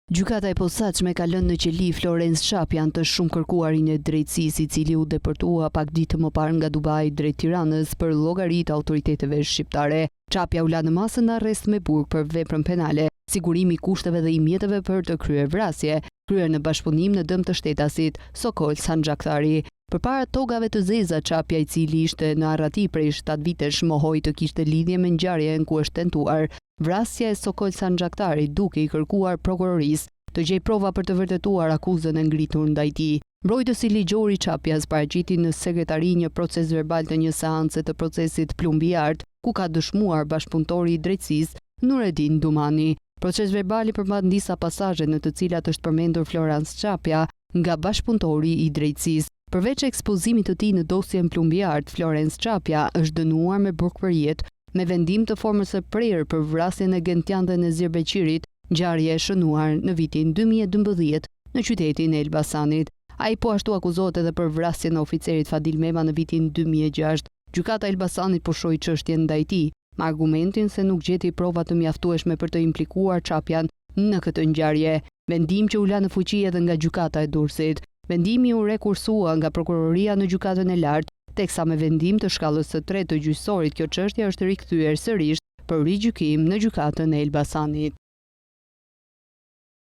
Gjykata e posaçme ka lënë në qeli Florence Çapjan të shumë kërkuarin e drejtësisë, i cili u deportua pak ditë më parë nga Dubai drejt Tiranës për llogari të autoriteteve shqiptare. Çapja u la në masën në arrest me burg për veprën penale, sigurimi i kushteve dhe i mjeteve për të kryer vrasje, kryer në bashkëpunim në dëm të shtetasit Sokol Sanxhaktari. Përpara togave të zeza, Çapja, i cili ishte në arrati prej 7 vitesh, mohoi të kishte lidhje me ngjarjen ku është tentuar vrasja e Sokol Sanxhaktari, duke i kërkuar prokurorisë të gjejë prova për të vërtetuar akuzën e ngritur ndaj tij. Mbrojtësi ligjor i Çapjas paraqiti në sekretari një proces verbal të një seance të procesit Plumbi Art, ku ka dëshmuar bashkëpunëtori i drejtësisë Nureddin Dumani. Proces verbali përmban disa pasazhe në të cilat është përmendur Florence Çapja nga bashkëpunëtori i drejtësisë. Përveç ekspozimit të tij në dosjen Plumbi Art, Florence Çapja është dënuar me burgpërjet me vendim të formës së prerë për vrasjen e Gentian dhe Nezir Beqirit, ngjarje e shënuar në vitin 2012 në qytetin e Elbasanit. Ai po ashtu akuzohet edhe për vrasjen e oficerit Fadil Mema në vitin 2006. Gjykata e Elbasanit pushoi çështjen ndaj tij me argumentin se nuk gjeti prova të mjaftueshme për të implikuar Çapjan në këtë ngjarje, vendim që u la në fuqi edhe nga gjykata e Durrësit. Vendimi u rekursua nga prokuroria në gjykatën e lartë, teksa me vendim të shkallës së tretë të gjyqësorit kjo çështje është rikthyer sërish për rigjykim në gjykatën e Elbasanit.